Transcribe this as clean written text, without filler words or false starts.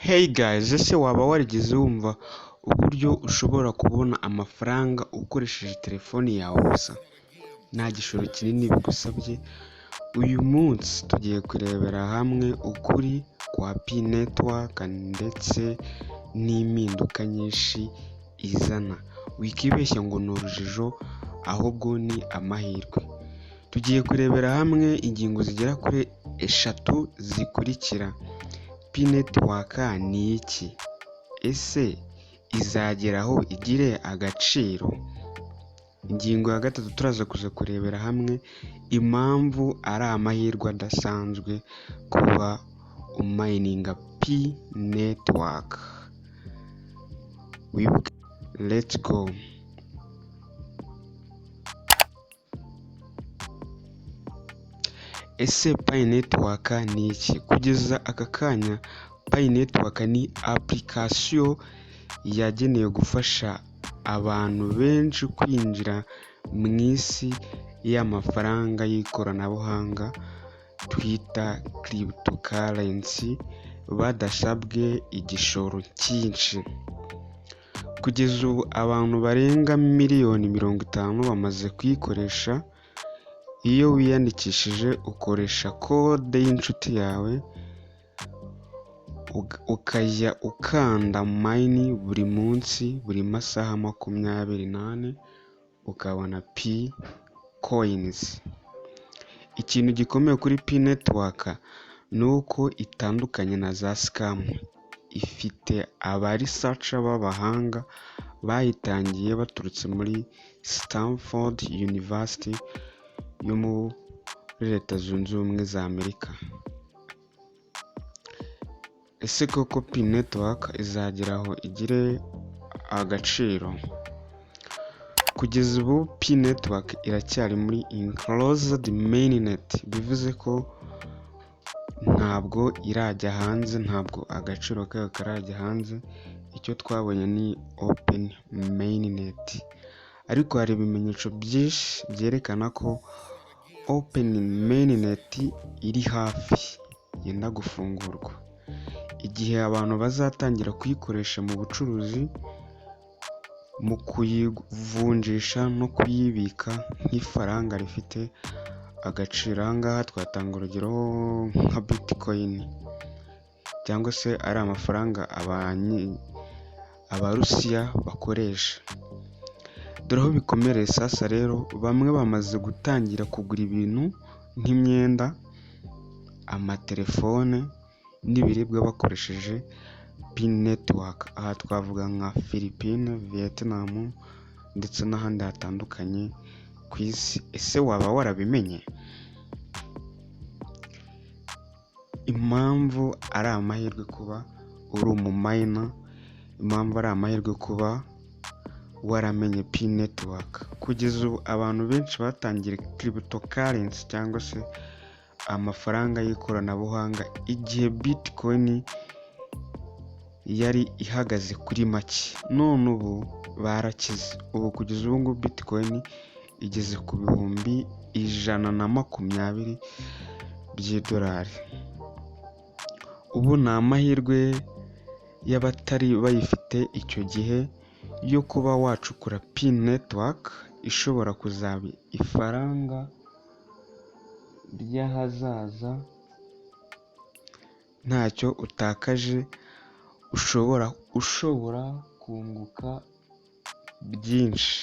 Hey guys, ese waba warigeze wumva uburyo ushobora kubona amafaranga ukoresheje telefoni yawe gusa nta gishoro kinini bigusabye? Uyu munsi tugiye kurebera hamwe ukuri kwa P-Network ndetse n'impinduka nyinshi izana. Wikibeshya ngo ni urujijo ahubwo ni amahirwe. Tugiye kurebera hamwe ingingo zigera kuri 3 zikurikira. P-Network ni iki? Ese izageraho igire agaciro? Ingingo ya 3 turaza kuza kurebera hamwe impamvu ari amahirwe adasanzwe kuba umayininga P-Network. Let's go. Ese P-Network ni iki? Kugeza aka kanya P-Network ni application yagenewe gufasha abantu benshi kwinjira mu isi y'amafaranga y'ikoranabuhanga twita cryptocurrency badasabwe igishoro cyinshi. Kugeza ubu abantu barenga miliyoni 50 bamaze kuyikoresha. Iyo wiyandikishije ukoresha kode y'inshuti yawe ukajya ukanda mine buri munsi, buri masaha 24 ukabona P coins. Ikintu gikomeye kuri P-Network ni uko itandukanye na za scam. Ifite aba researcher b'abahanga bayitangiye baturutse muri Stanford University yo muri Leta Zunze Ubumwe za Amerika. Ese koko P-Network izageraho igire agaciro? Kugeza ubu P-Network iracyari muri enclosed mainnet, bivuze ko ntabwo irajya hanze, ntabwo agaciro kayo karajya hanze. Icyo twabonye ni open mainnet, ariko hari ibimenyetso byinshi byerekana ko open mainnet iri hafi yenda gufungurwa. Igihe abantu bazatangira kuyikoresha mu bucuruzi, mu kuyivunjisha no kuyibika nk'ifaranga rifite agaciro. Aha ngaha twatanga urugero nka Bitcoin, cyangwa se ari amafaranga Abarusiya bakoresha. Dore aho bikomereye sasa rero, bamwe bamaze gutangira kugura ibintu nk'imyenda, amatelefone n'ibiribwa bakoresheje P-Network. Aha twavuga nka Philippines, Vietnam ndetse n'ahandi hatandukanye ku isi. Ese waba warabimenye? Impamvu ari amahirwe kuba uri umumayina, impamvu ari amahirwe kuba waramenye P-Network. Kugeza ubu abantu benshi batangiye cryptocurrency cyangwa se amafaranga y'ikoranabuhanga igihe Bitcoin yari ihagaze kuri make. None ubu barakize. Ubu kugeza ubu ngubu Bitcoin igeze ku bihumbi 120 by'idolari. Ubu ni amahirwe y'abatari bayifite icyo gihe yo kuba wacukura P-Network ishobora kuzaba ifaranga ry'ahazaza ntacyo utakaje. Ushobora kunguka byinshi.